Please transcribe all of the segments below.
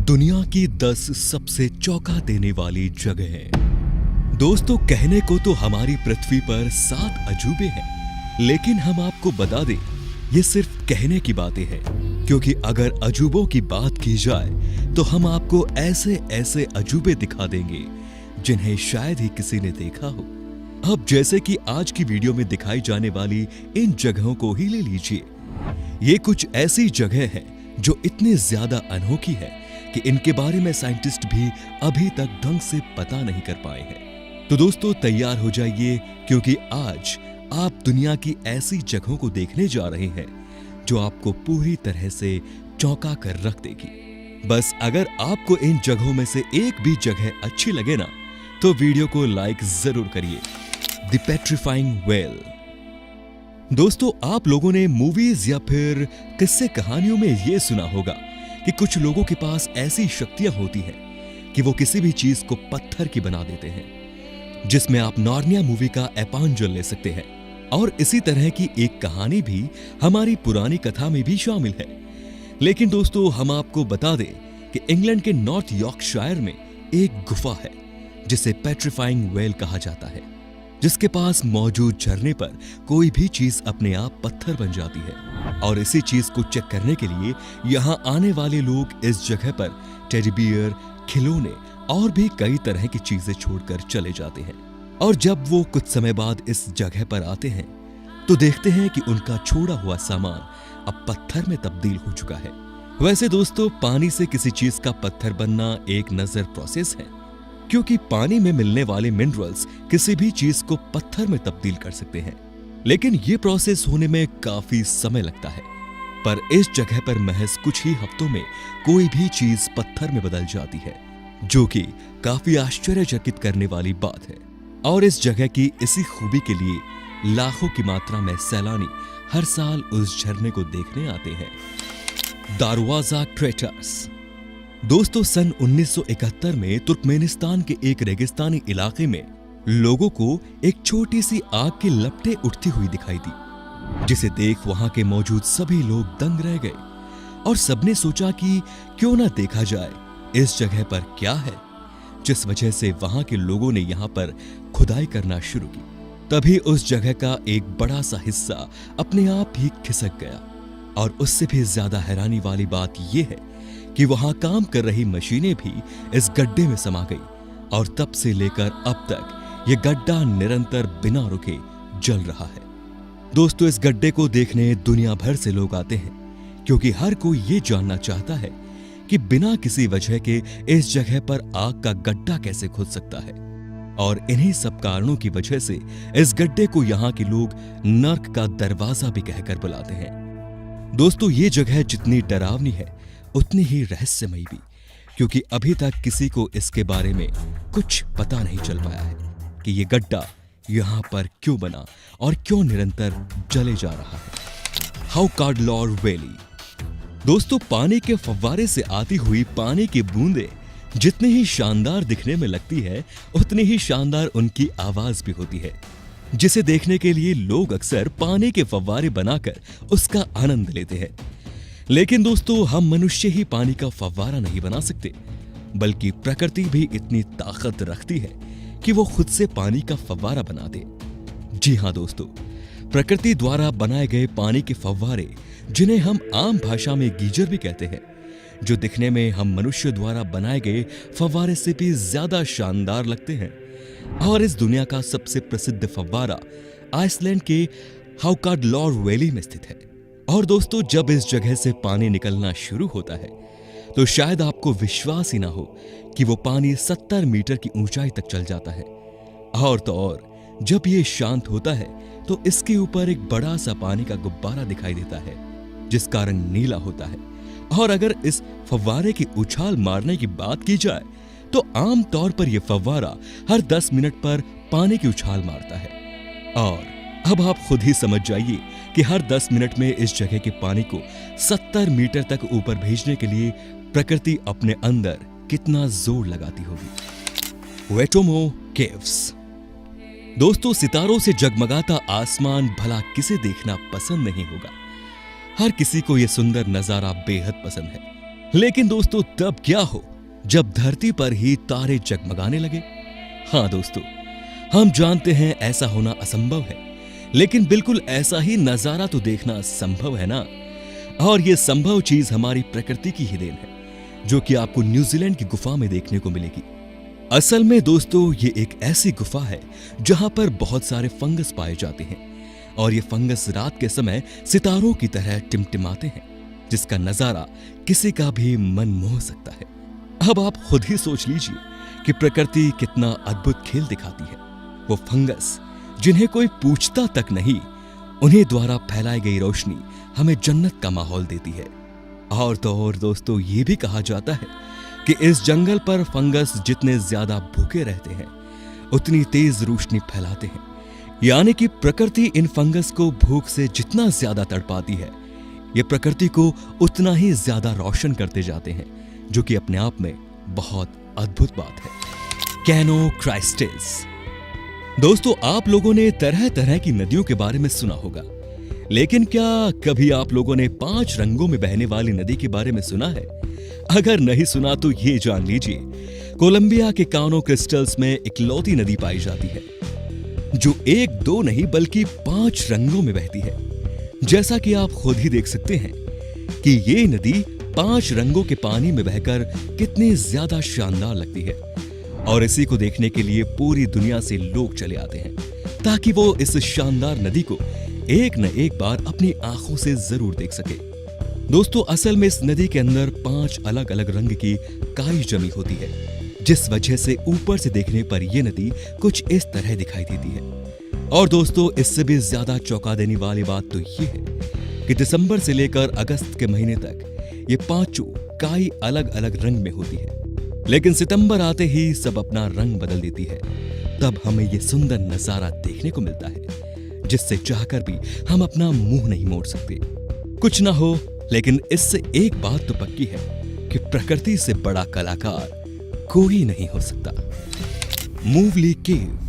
दुनिया की 10 सबसे चौंका देने वाली जगहें। दोस्तों, कहने को तो हमारी पृथ्वी पर 7 अजूबे हैं, लेकिन हम आपको बता दें ये सिर्फ कहने की बातें हैं, क्योंकि अगर अजूबों की बात की जाए तो हम आपको ऐसे ऐसे अजूबे दिखा देंगे जिन्हें शायद ही किसी ने देखा हो। अब जैसे कि आज की वीडियो में दिखाई जाने वाली इन जगहों को ही ले लीजिए। ये कुछ ऐसी जगह हैं जो इतनी ज्यादा अनोखी है कि इनके बारे में साइंटिस्ट भी अभी तक ढंग से पता नहीं कर पाए हैं। तो दोस्तों, तैयार हो जाइए, क्योंकि आज आप दुनिया की ऐसी जगहों को देखने जा रहे हैं जो आपको पूरी तरह से चौंका कर रख देगी। बस अगर आपको इन जगहों में से एक भी जगह अच्छी लगे ना, तो वीडियो को लाइक जरूर करिए। The petrifying well. दोस्तों, आप लोगों ने मूवीज या फिर किस्से कहानियों में यह सुना होगा कि कुछ लोगों के पास ऐसी शक्तियां होती हैं कि वो किसी भी चीज को पत्थर की बना देते हैं, जिसमें आप नार्निया मूवी का एपांजल ले सकते हैं। और इसी तरह की एक कहानी भी हमारी पुरानी कथा में भी शामिल है। लेकिन दोस्तों, हम आपको बता दें कि इंग्लैंड के नॉर्थ यॉर्कशायर में एक गुफा है जिसे पेट्रीफाइंग वेल कहा जाता है, जिसके पास मौजूद झरने पर कोई भी चीज अपने आप पत्थर बन जाती है। और इसी चीज को चेक करने के लिए यहाँ आने वाले लोग इस जगह पर टेडी बियर, खिलौने और भी कई तरह की चीजें छोड़कर चले जाते हैं। और जब वो कुछ समय बाद इस जगह पर आते हैं तो देखते हैं कि उनका छोड़ा हुआ सामान अब पत्थर में तब्दील हो चुका है। वैसे दोस्तों, पानी से किसी चीज का पत्थर बनना एक नजर प्रोसेस है, क्योंकि पानी में मिलने वाले मिनरल्स किसी भी चीज को पत्थर में तब्दील कर सकते हैं। लेकिन ये प्रोसेस होने में काफी समय लगता है। पर इस जगह पर महज कुछ ही हफ्तों में कोई भी चीज पत्थर में बदल जाती है, जो कि काफी आश्चर्यचकित करने वाली बात है। और इस जगह की इसी खूबी के लिए लाखों की मात्रा में सैलानी हर साल उस झरने को देखने आते हैं। दारवाजा क्रेटर्स। दोस्तों, सन 1971 में तुर्कमेनिस्तान के एक रेगिस्तानी इलाके में लोगों को एक छोटी सी आग की लपटें उठती हुई दिखाई दी, जिसे देख वहां के मौजूद सभी लोग दंग रह गए और सबने सोचा कि क्यों ना देखा जाए इस जगह पर क्या है, जिस वजह से वहां के लोगों ने यहां पर खुदाई करना शुरू की। तभी उस जगह का एक बड़ा सा हिस्सा अपने आप ही खिसक गया। और उससे भी ज्यादा हैरानी वाली बात यह है कि वहां काम कर रही मशीनें भी इस गड्ढे में समा गई और तब से लेकर अब तक यह गड्ढा निरंतर बिना रुके जल रहा है। दोस्तों, इस गड्ढे को देखने दुनिया भर से लोग आते हैं, क्योंकि हर कोई ये जानना चाहता है कि बिना किसी वजह के इस जगह पर आग का गड्ढा कैसे खुद सकता है। और इन्हीं सब कारणों की वजह से इस गड्ढे को यहाँ के लोग नर्क का दरवाजा भी कहकर बुलाते हैं। दोस्तों, ये जगह जितनी डरावनी है उतनी ही रहस्यमयी भी, क्योंकि अभी तक किसी को इसके बारे में कुछ पता नहीं चल पाया है कि ये गड्ढा यहाँ पर क्यों बना और क्यों निरंतर जले जा रहा है। हाउकाडलॉर वैली। दोस्तों, पानी के फव्वारे से आती हुई पानी की बूंदें जितनी ही शानदार दिखने में लगती है, उतनी ही शानदार उनकी आवाज भी होती है, जिसे देखने के लिए लोग अक्सर पानी के फव्वारे बनाकर उसका आनंद लेते हैं। लेकिन दोस्तों, हम मनुष्य ही पानी का फव्वारा नहीं बना सकते, बल्कि प्रकृति भी इतनी ताकत रखती है कि वो खुद से पानी का फव्वारा बना दे। जी हां दोस्तों, प्रकृति द्वारा बनाए गए पानी के फव्वारे, जिन्हें हम आम भाषा में गीजर भी कहते हैं, जो दिखने में हम मनुष्य द्वारा बनाए गए फव्वारे से भी ज्यादा शानदार लगते हैं। और इस दुनिया का सबसे प्रसिद्ध फव्वारा आइसलैंड के हाउकाडलॉर वैली में स्थित है। और दोस्तों, जब इस जगह से पानी निकलना शुरू होता है तो शायद आपको विश्वास ही ना हो कि वो पानी 70 मीटर की ऊंचाई तक चल जाता है। और तो और जब ये शांत होता है तो इसके ऊपर एक बड़ा सा पानी का गुब्बारा दिखाई देता है, जिसका रंग नीला होता है। और अगर इस फव्वारे की उछाल मारने की बात की जाए तो आम तौर पर यह फव्वारा हर 10 मिनट पर पानी की उछाल मारता है। और अब आप खुद ही समझ जाइए कि हर 10 मिनट में इस जगह के पानी को 70 मीटर तक ऊपर भेजने के लिए प्रकृति अपने अंदर कितना जोर लगाती होगी। वेटोमो केव्स। दोस्तों, सितारों से जगमगाता आसमान भला किसे देखना पसंद नहीं होगा। हर किसी को यह सुंदर नजारा बेहद पसंद है, लेकिन दोस्तों तब क्या हो जब धरती पर ही तारे जगमगाने लगे। हाँ दोस्तों, हम जानते हैं ऐसा होना असंभव है, लेकिन बिल्कुल ऐसा ही नजारा तो देखना संभव है ना। और ये संभव चीज हमारी प्रकृति की ही देन है, जो कि आपको न्यूजीलैंड की गुफा में देखने को मिलेगी। असल में दोस्तों ये एक ऐसी गुफा है जहां पर बहुत सारे फंगस पाए जाते हैं, और ये फंगस रात के समय सितारों की तरह टिमटिमाते हैं, जिसका नजारा किसी का भी मन मोह सकता है। अब आप खुद ही सोच लीजिए कि प्रकृति कितना अद्भुत खेल दिखाती है। वो फंगस जिन्हें कोई पूछता तक नहीं, उन्हें द्वारा फैलाई गई रोशनी हमें जन्नत का माहौल देती है। और तो और दोस्तों ये भी कहा जाता है कि इस जंगल पर फंगस जितने ज्यादा भूखे रहते हैं उतनी तेज रोशनी फैलाते हैं। यानी कि प्रकृति इन फंगस को भूख से जितना ज्यादा तड़पाती है, ये प्रकृति को उतना ही ज्यादा रोशन करते जाते हैं, जो कि अपने आप में बहुत अद्भुत बात है। कैनो क्राइस्टेस। दोस्तों आप लोगों ने तरह तरह की नदियों के बारे में सुना होगा, लेकिन क्या कभी आप लोगों ने 5 रंगों में बहने वाली नदी के बारे में सुना है? अगर नहीं सुना तो ये जान लीजिए, कोलंबिया के कानो क्रिस्टल्स में इकलौती नदी पाई जाती है जो 1-2 नहीं बल्कि 5 रंगों में बहती है। जैसा कि आप खुद ही देख सकते हैं कि ये नदी 5 रंगों के पानी में बहकर कितनी ज्यादा शानदार लगती है, और इसी को देखने के लिए पूरी दुनिया से लोग चले आते हैं ताकि वो इस शानदार नदी को एक न एक बार अपनी आंखों से जरूर देख सके। दोस्तों असल में इस नदी के अंदर 5 अलग अलग रंग की काई जमी होती है, जिस वजह से ऊपर से देखने पर यह नदी कुछ इस तरह दिखाई देती है। और दोस्तों इससे भी ज्यादा चौंका देने वाली बात तो ये है कि दिसंबर से लेकर अगस्त के महीने तक ये 5 काई अलग अलग रंग में होती है, लेकिन सितंबर आते ही सब अपना रंग बदल देती है। तब हमें ये सुंदर नजारा देखने को मिलता है, जिससे चाहकर भी हम अपना मुंह नहीं मोड़ सकते। कुछ ना हो, लेकिन इससे एक बात तो पक्की है कि प्रकृति से बड़ा कलाकार कोई नहीं हो सकता। मूवली केव।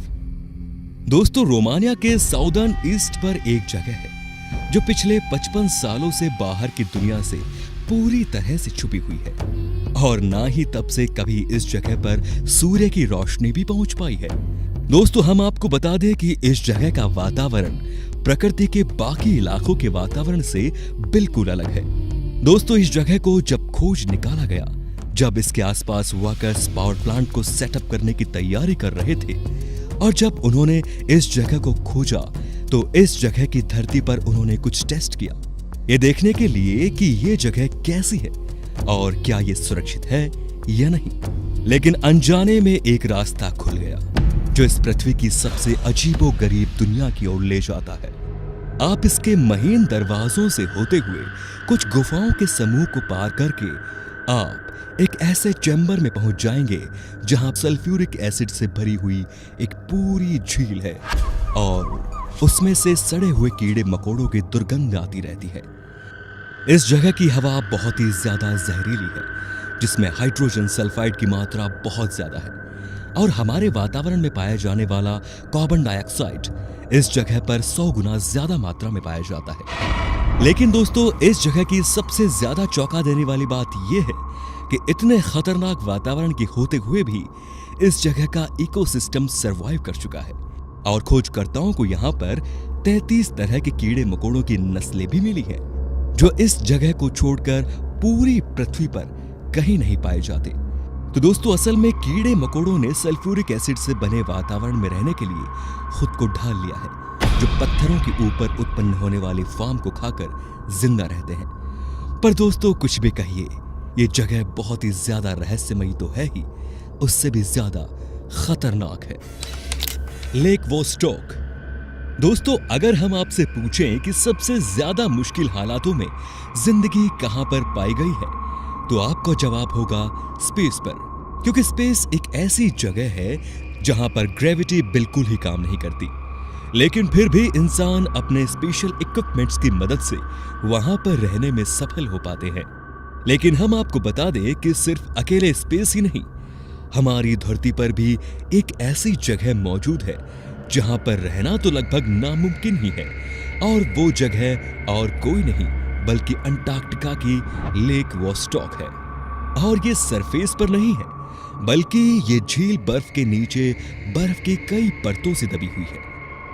दोस्तों रोमानिया के साउदर्न ईस्ट पर एक जगह है जो पिछले 55 सालों से बाहर की दुनिया से पूरी तरह से छुपी हुई है, और ना ही तब से कभी इस जगह पर सूर्य की रोशनी भी पहुंच पाई है। दोस्तों हम आपको बता दें कि इस जगह का वातावरण प्रकृति के बाकी इलाकों के वातावरण से बिल्कुल अलग है। दोस्तों इस जगह को जब खोज निकाला गया, जब इसके आसपास वर्कर्स पावर प्लांट को सेटअप करने की तैयारी कर रहे थे, और जब उन्होंने इस जगह को खोजा तो इस जगह की धरती पर उन्होंने कुछ टेस्ट किया, ये देखने के लिए कि ये जगह कैसी है और क्या ये सुरक्षित है या नहीं। लेकिन अनजाने में एक रास्ता खुल गया जो इस पृथ्वी की सबसे अजीबोगरीब दुनिया की ओर ले जाता है। आप इसके महीन दरवाजों से होते हुए कुछ गुफाओं के समूह को पार करके आप एक ऐसे चैम्बर में पहुंच जाएंगे जहां सल्फ्यूरिक एसिड से भरी हुई एक पूरी झील है, और उसमें से सड़े हुए कीड़े मकोड़ों की दुर्गंध आती रहती है। इस जगह की हवा बहुत ही ज्यादा जहरीली है, जिसमें हाइड्रोजन सल्फाइड की मात्रा बहुत ज्यादा है, और हमारे वातावरण में पाया जाने वाला कार्बन डाइऑक्साइड इस जगह पर 100 गुना ज्यादा मात्रा में पाया जाता है। लेकिन दोस्तों इस जगह की सबसे ज्यादा चौंका देने वाली बात यह है कि इतने खतरनाक वातावरण के होते हुए भी इस जगह का इकोसिस्टम सरवाइव कर चुका है, और खोजकर्ताओं को यहाँ पर 33 तरह के कीड़े मकोड़ों की नस्लें भी मिली हैं, जो इस जगह को छोड़कर पूरी पृथ्वी पर कहीं नहीं पाए जाते। तो दोस्तों असल में कीड़े मकोड़ों ने सल्फ्यूरिक एसिड से बने वातावरण में रहने के लिए खुद को ढाल लिया है, जो पत्थरों के ऊपर उत्पन्न होने वाली फार्म को खाकर जिंदा रहते हैं। पर दोस्तों कुछ भी कहिए, ये जगह बहुत ही ज्यादा रहस्यमयी तो है ही, उससे भी ज्यादा खतरनाक है। Lake Vostok. दोस्तों अगर हम आपसे पूछें कि सबसे ज्यादा मुश्किल हालातों में जिंदगी कहां पर पाई गई है, तो आपका जवाब होगा स्पेस पर, क्योंकि स्पेस एक ऐसी जगह है जहां पर ग्रेविटी बिल्कुल ही काम नहीं करती, लेकिन फिर भी इंसान अपने स्पेशल इक्विपमेंट्स की मदद से वहां पर रहने में सफल हो पाते हैं। लेकिन हम आपको बता दें कि सिर्फ अकेले स्पेस ही नहीं, हमारी धरती पर भी एक ऐसी जगह मौजूद है जहां पर रहना तो लगभग नामुमकिन ही है, और वो जगह और कोई नहीं बल्कि अंटार्कटिका की लेक वोस्टॉक है। और ये सरफेस पर नहीं है, बल्कि ये झील बर्फ के नीचे बर्फ की कई परतों से दबी हुई है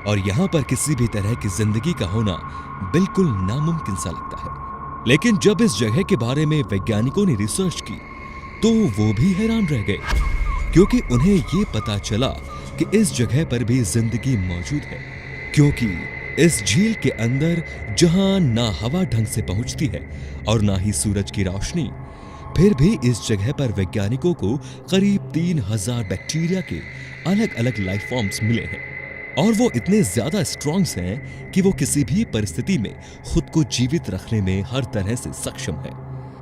और यहाँ पर किसी भी तरह की जिंदगी का होना बिल्कुल नामुमकिन सा लगता है। लेकिन जब इस जगह के बारे में वैज्ञानिकों ने रिसर्च की तो वो भी हैरान रह गए, क्योंकि उन्हें ये पता चला कि इस जगह पर भी जिंदगी मौजूद है। क्योंकि इस झील के अंदर जहां ना हवा ढंग से पहुंचती है और ना ही सूरज की रोशनी, फिर भी इस जगह पर वैज्ञानिकों को करीब 3000 बैक्टीरिया के अलग अलग लाइफ फॉर्म्स मिले हैं और वो इतने ज्यादा स्ट्रॉन्ग्स हैं कि वो किसी भी परिस्थिति में खुद को जीवित रखने में हर तरह से सक्षम है।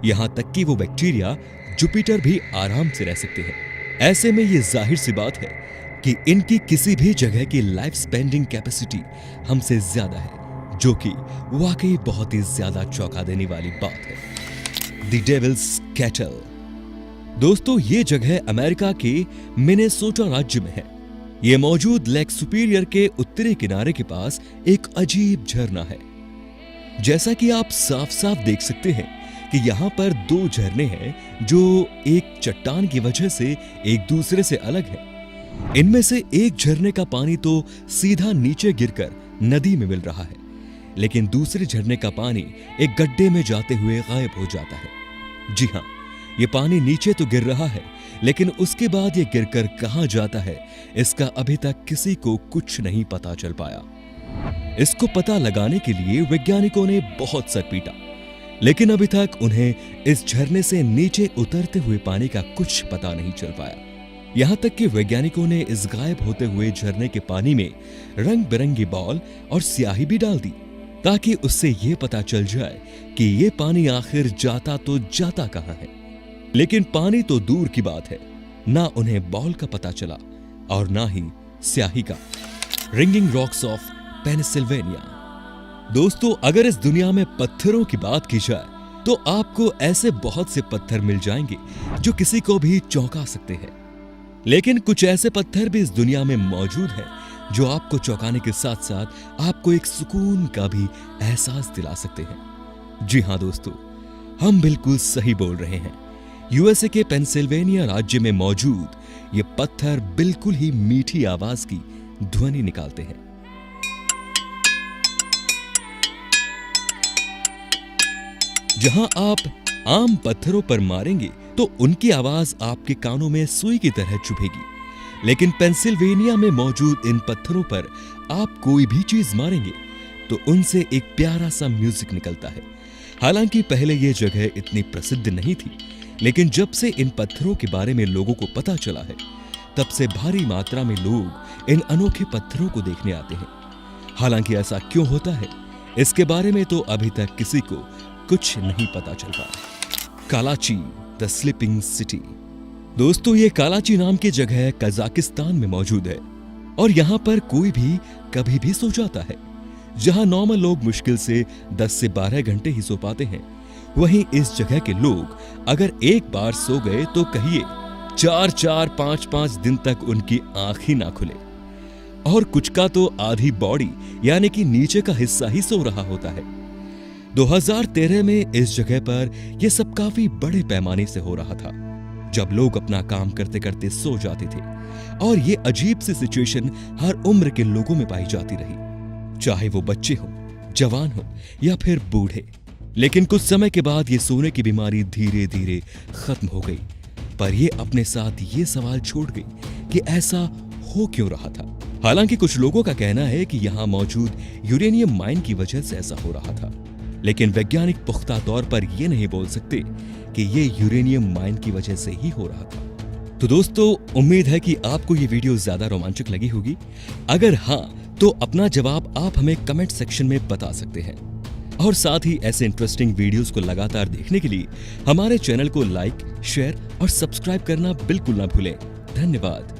यहाँ तक कि वो बैक्टीरिया जुपिटर भी आराम से रह सकते हैं। ऐसे में ये जाहिर सी बात है कि इनकी किसी भी जगह की लाइफ स्पेंडिंग कैपेसिटी हमसे ज्यादा है, जो कि वाकई बहुत ही ज्यादा चौंका देने वाली बात है। The Devil's Kettle. दोस्तों, ये जगह अमेरिका के मिनेसोटा राज्य में है। ये मौजूद लेक सुपीरियर के उत्तरी किनारे के पास एक अजीब झरना है। जैसा कि आप साफ साफ देख सकते हैं कि यहाँ पर 2 झरने हैं जो एक चट्टान की वजह से एक दूसरे से अलग है। इनमें से एक झरने का पानी तो सीधा नीचे गिरकर नदी में मिल रहा है, लेकिन दूसरे झरने का पानी एक गड्ढे में जाते हुए गायब हो जाता है। जी हाँ, ये पानी नीचे तो गिर रहा है, लेकिन उसके बाद ये गिरकर कहां जाता है इसका अभी तक किसी को कुछ नहीं पता चल पाया। इसको पता लगाने के लिए वैज्ञानिकों ने बहुत सर पीटा, लेकिन अभी तक उन्हें इस झरने से नीचे उतरते हुए पानी का कुछ पता नहीं चल पाया। यहां तक कि वैज्ञानिकों ने इस गायब होते हुए झरने के पानी में रंग बिरंगी बॉल और स्याही भी डाल दी, ताकि उससे यह पता चल जाए कि ये पानी आखिर जाता तो जाता कहां है। लेकिन पानी तो दूर की बात है, ना उन्हें बॉल का पता चला और ना ही स्याही का। Ringing rocks of Pennsylvania. दोस्तों, अगर इस दुनिया में पत्थरों की बात की जाए तो आपको ऐसे बहुत से पत्थर मिल जाएंगे जो किसी को भी चौंका सकते हैं। लेकिन कुछ ऐसे पत्थर भी इस दुनिया में मौजूद हैं जो आपको चौंकाने के साथ साथ आपको एक सुकून का भी एहसास दिला सकते हैं। जी हां दोस्तों, हम बिल्कुल सही बोल रहे हैं। यूएसए के पेंसिल्वेनिया राज्य में मौजूद ये पत्थर बिल्कुल ही मीठी आवाज की ध्वनि निकालते हैं। जहां आप आम पत्थरों पर मारेंगे तो उनकी आवाज आपके कानों में सुई की तरह चुभेगी, लेकिन पेंसिल्वेनिया में मौजूद इन पत्थरों पर आप कोई भी चीज मारेंगे तो उनसे एक प्यारा सा म्यूजिक निकलता है। हालांकि पहले यह जगह इतनी प्रसिद्ध नहीं थी, लेकिन जब से इन पत्थरों के बारे में लोगों को पता चला है, तब से भारी मात्रा में लोग इन अनोखे पत्थरों को देखने आते हैं। हालांकि ऐसा क्यों होता है, इसके बारे में तो अभी तक किसी को कुछ नहीं पता चल पाया। कालाची द स्लीपिंग सिटी। दोस्तों, ये कालाची नाम की जगह कजाकिस्तान में मौजूद है और यहाँ पर कोई भी कभी भी सो जाता है। जहाँ नॉर्मल लोग मुश्किल से 10 से 12 घंटे ही सो पाते हैं, वहीं इस जगह के लोग अगर एक बार सो गए तो कहिए 4-4, 5-5 दिन तक उनकी आंख ही ना खुले। और कुछ का तो आधी बॉडी यानी कि नीचे का हिस्सा ही सो रहा होता है। 2013 में इस जगह पर यह सब काफी बड़े पैमाने से हो रहा था, जब लोग अपना काम करते करते सो जाते थे। और ये अजीब सी सिचुएशन हर उम्र के लोगों में पाई जाती रही, चाहे वो बच्चे हों, जवान हों या फिर बूढ़े। लेकिन कुछ समय के बाद ये सोने की बीमारी धीरे धीरे खत्म हो गई, पर ये अपने साथ ये सवाल छोड़ गई कि ऐसा हो क्यों रहा था। हालांकि कुछ लोगों का कहना है कि यहाँ मौजूद यूरेनियम माइन की वजह से ऐसा हो रहा था, लेकिन वैज्ञानिक पुख्ता तौर पर यह नहीं बोल सकते कि यह यूरेनियम माइन की वजह से ही हो रहा था। तो दोस्तों, उम्मीद है कि आपको ये वीडियो ज्यादा रोमांचक लगी होगी। अगर हाँ, तो अपना जवाब आप हमें कमेंट सेक्शन में बता सकते हैं। और साथ ही ऐसे इंटरेस्टिंग वीडियोस को लगातार देखने के लिए हमारे चैनल को लाइक, शेयर और सब्सक्राइब करना बिल्कुल ना भूलें। धन्यवाद।